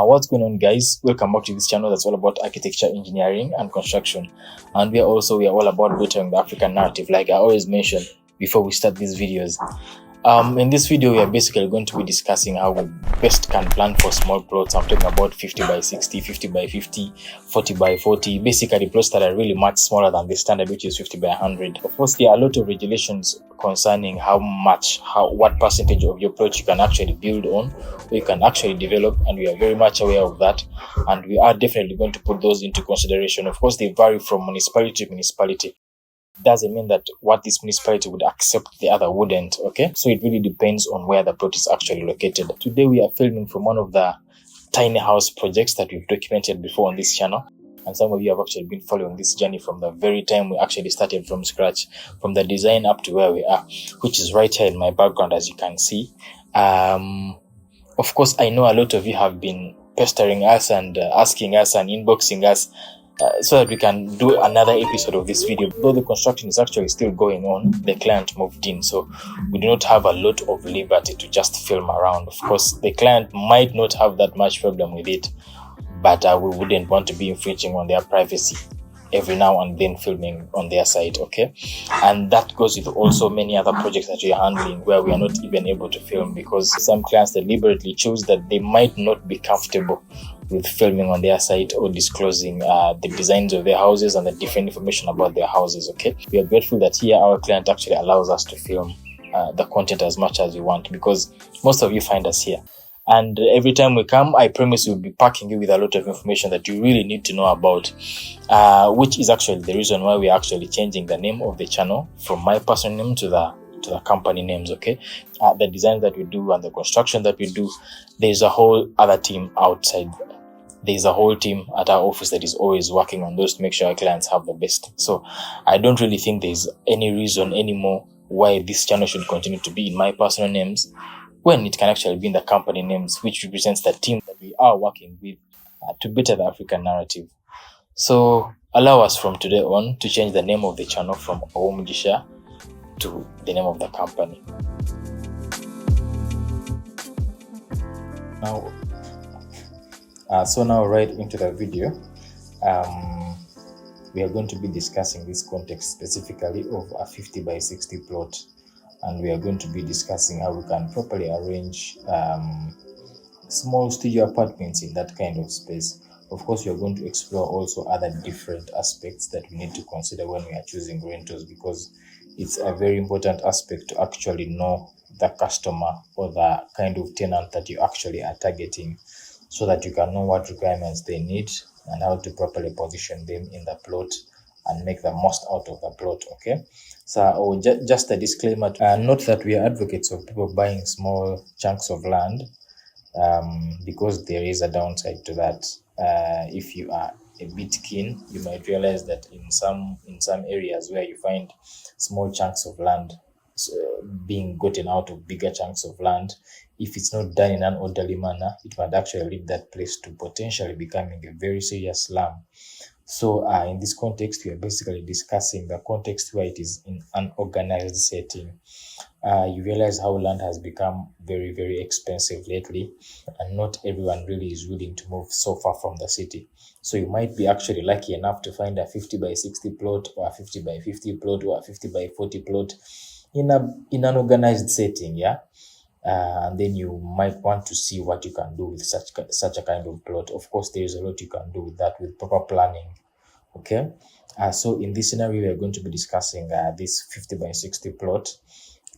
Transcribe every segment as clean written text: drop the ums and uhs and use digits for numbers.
What's going on, guys? Welcome back to this channel that's all about architecture, engineering and construction, and we are all about bettering the African narrative, like I always mention before we start these videos. In this video, we are basically going to be discussing how we best can plan for small plots. I'm talking about 50 by 60, 50 by 50, 40 by 40, basically plots that are really much smaller than the standard, which is 50 by 100. Of course, there are a lot of regulations concerning what percentage of your plot you can actually build on, or you can actually develop, and we are very much aware of that, and we are definitely going to put those into consideration. Of course, they vary from municipality to municipality. Doesn't mean that what this municipality would accept the other wouldn't. Okay, so it really depends on where the plot is actually located. Today we are filming from one of the tiny house projects that we've documented before on this channel, and some of you have actually been following this journey from the very time we actually started from scratch, from the design up to where we are, which is right here in my background, as you can see. Of course, I know a lot of you have been pestering us and asking us and inboxing us so that we can do another episode of this video. Though the construction is actually still going on, the client moved in, so we do not have a lot of liberty to just film around. Of course, the client might not have that much problem with it, but we wouldn't want to be infringing on their privacy every now and then filming on their side. Okay, and that goes with also many other projects that we are handling where we are not even able to film because some clients deliberately choose that they might not be comfortable with filming on their site or disclosing the designs of their houses and the different information about their houses. Okay, we are grateful that here our client actually allows us to film the content as much as we want, because most of you find us here, and every time we come, I promise we'll be packing you with a lot of information that you really need to know about, which is actually the reason why we're actually changing the name of the channel from my personal name to the company names. Okay, the design that we do and the construction that we do, there's a whole other team outside. There's a whole team at our office that is always working on those to make sure our clients have the best. So I don't really think there's any reason anymore why this channel should continue to be in my personal names when it can actually be in the company names, which represents the team that we are working with to better the African narrative. So allow us from today on to change the name of the channel from Owomujisha to the name of the company. Now right into the video. We are going to be discussing this context specifically of a 50 by 60 plot, and we are going to be discussing how we can properly arrange small studio apartments in that kind of space. Of course, we are going to explore also other different aspects that we need to consider when we are choosing rentals, because it's a very important aspect to actually know the customer or the kind of tenant that you actually are targeting, so that you can know what requirements they need and how to properly position them in the plot and make the most out of the plot. Okay, so just a disclaimer, note that we are advocates of people buying small chunks of land, because there is a downside to that. If you are a bit keen, you might realize that in some areas where you find small chunks of land being gotten out of bigger chunks of land, if it's not done in an orderly manner, it might actually lead that place to potentially becoming a very serious slum. So in this context, we are basically discussing the context where it is in an organized setting. You realize how land has become very, very expensive lately, and not everyone really is willing to move so far from the city. So you might be actually lucky enough to find a 50 by 60 plot, or a 50 by 50 plot, or a 50 by 40 plot in an organized setting. Yeah. And then you might want to see what you can do with such a kind of plot. Of course, there is a lot you can do with that with proper planning. Okay, so in this scenario, we are going to be discussing this 50 by 60 plot.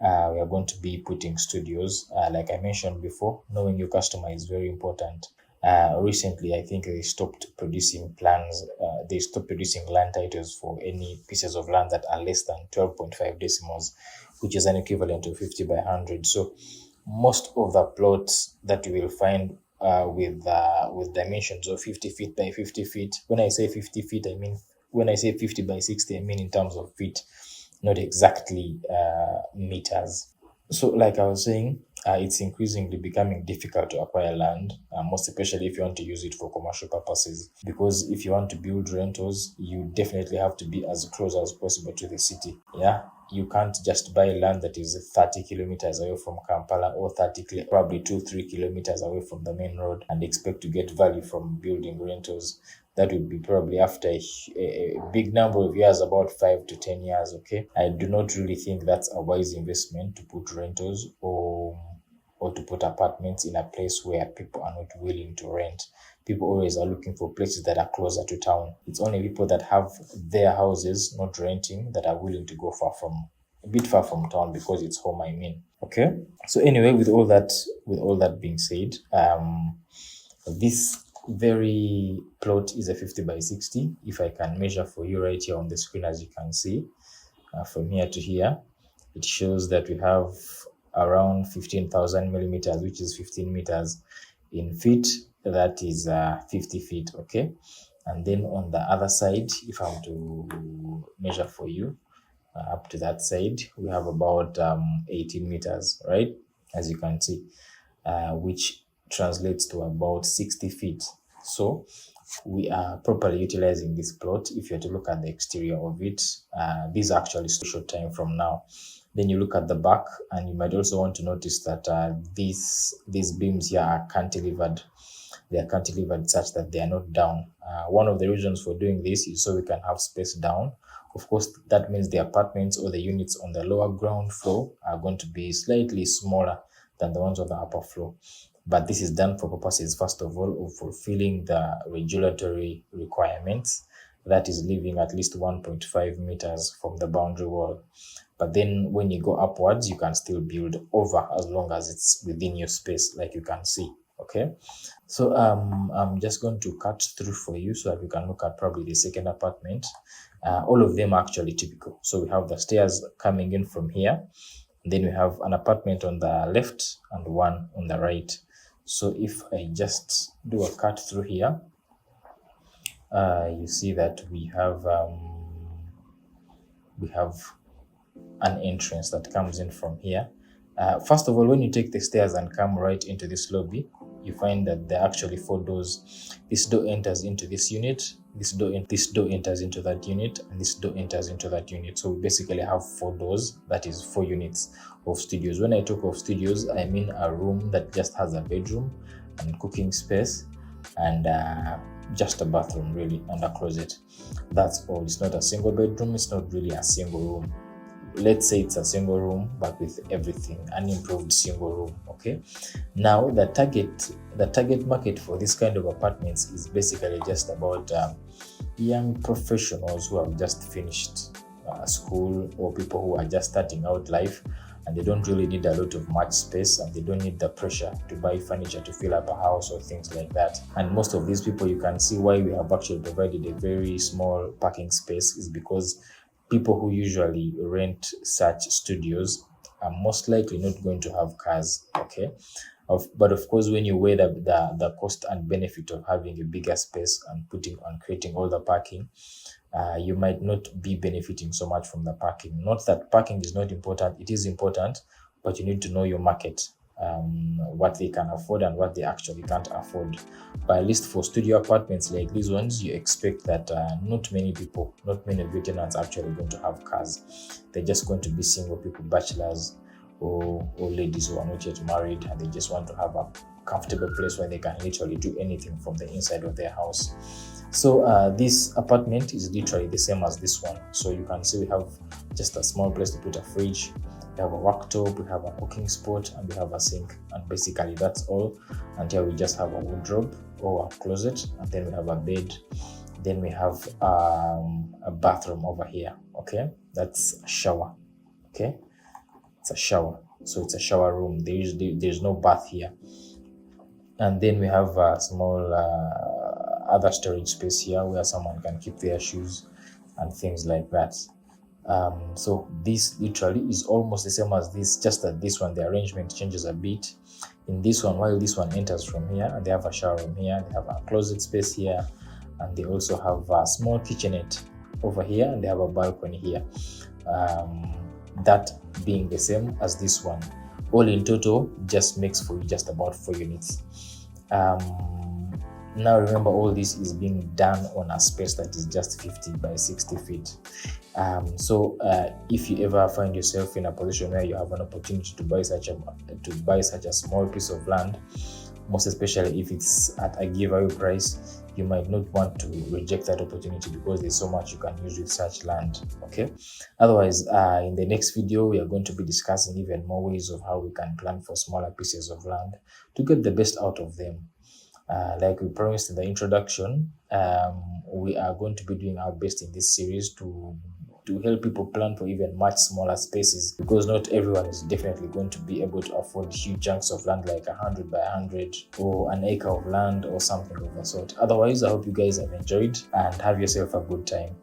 We are going to be putting studios. Like I mentioned before, knowing your customer is very important. Recently, I think they stopped producing plans. They stopped producing land titles for any pieces of land that are less than 12.5 decimals, which is an equivalent to 50 by 100. So most of the plots that you will find with dimensions of 50 feet by 50 feet. When I say 50 feet, I mean, when I say 50 by 60, I mean in terms of feet, not exactly meters. So like I was saying, it's increasingly becoming difficult to acquire land, most especially if you want to use it for commercial purposes, because if you want to build rentals, you definitely have to be as close as possible to the city. Yeah, you can't just buy land that is 30 kilometers away from Kampala, or probably 2-3 kilometers away from the main road, and expect to get value from building rentals. That would be probably after a big number of years, about 5 to 10 years. Okay, I do not really think that's a wise investment to put rentals or to put apartments in a place where people are not willing to rent. People always are looking for places that are closer to town. It's only people that have their houses not renting that are willing to go a bit far from town because it's home, I mean. Okay. So anyway, with all that being said, this very plot is a 50 by 60. If I can measure for you right here on the screen, as you can see, from here to here, it shows that we have around 15,000 millimeters, which is 15 meters. In feet, that is 50 feet. Okay. And then on the other side, if I were to measure for you up to that side, we have about 18 meters, right? As you can see, which translates to about 60 feet. So we are properly utilizing this plot. If you were to look at the exterior of it, this is actually a short time from now. Then you look at the back, and you might also want to notice that these beams here are cantilevered. They are cantilevered such that they are not down. One of the reasons for doing this is so we can have space down. Of course, that means the apartments or the units on the lower ground floor are going to be slightly smaller than the ones on the upper floor. But this is done for purposes, first of all, of fulfilling the regulatory requirements, that is leaving at least 1.5 meters from the boundary wall. But then when you go upwards, you can still build over as long as it's within your space, like you can see. Okay, so I'm just going to cut through for you so that we can look at probably the second apartment. All of them are actually typical. So we have the stairs coming in from here. Then we have an apartment on the left and one on the right. So if I just do a cut through here, you see that we have an entrance that comes in from here. First of all, when you take the stairs and come right into this lobby, you find that there are actually 4 doors. This door enters into this unit, this door enters into that unit, and this door enters into that unit. So we basically have 4 doors, that is 4 units of studios. When I talk of studios, I mean a room that just has a bedroom and cooking space and just a bathroom really, and a closet. That's all. It's not a single bedroom, it's not really a single room. Let's say it's a single room, but with everything, an improved single room. Okay. Now the target market for this kind of apartments is basically just about young professionals who have just finished school, or people who are just starting out life, and they don't really need a lot of much space, and they don't need the pressure to buy furniture to fill up a house or things like that. And most of these people, you can see why we have actually provided a very small parking space, is because people who usually rent such studios are most likely not going to have cars. Okay. But of course, when you weigh the cost and benefit of having a bigger space and creating all the parking, you might not be benefiting so much from the parking. Not that parking is not important, it is important, but you need to know your market, what they can afford and what they actually can't afford. But at least for studio apartments like these ones, you expect that not many of your tenants are actually going to have cars. They're just going to be single people, bachelors, or ladies who are not yet married, and they just want to have a comfortable place where they can literally do anything from the inside of their house. So this apartment is literally the same as this one. So you can see we have just a small place to put a fridge, we have a worktop, we have a cooking spot, and we have a sink, and basically that's all. And here we just have a wardrobe or a closet, and then we have a bed, then we have a bathroom over here. Okay, that's a shower. Okay, it's a shower, so it's a shower room. There's no bath here. And then we have a small other storage space here where someone can keep their shoes and things like that. So this literally is almost the same as this, just that this one, the arrangement changes a bit. In this one, while this one enters from here, and they have a shower room here, they have a closet space here, and they also have a small kitchenette over here, and they have a balcony here. That being the same as this one. All in total just makes for you just about 4 units. Now remember, all this is being done on a space that is just 50 by 60 feet. So if you ever find yourself in a position where you have an opportunity to buy such a small piece of land, most especially if it's at a giveaway price, you might not want to reject that opportunity because there's so much you can use with such land. Okay, otherwise in the next video we are going to be discussing even more ways of how we can plan for smaller pieces of land to get the best out of them. Like we promised in the introduction, we are going to be doing our best in this series to help people plan for even much smaller spaces, because not everyone is definitely going to be able to afford huge chunks of land like 100 by 100 or an acre of land or something of the sort. Otherwise, I hope you guys have enjoyed and have yourself a good time.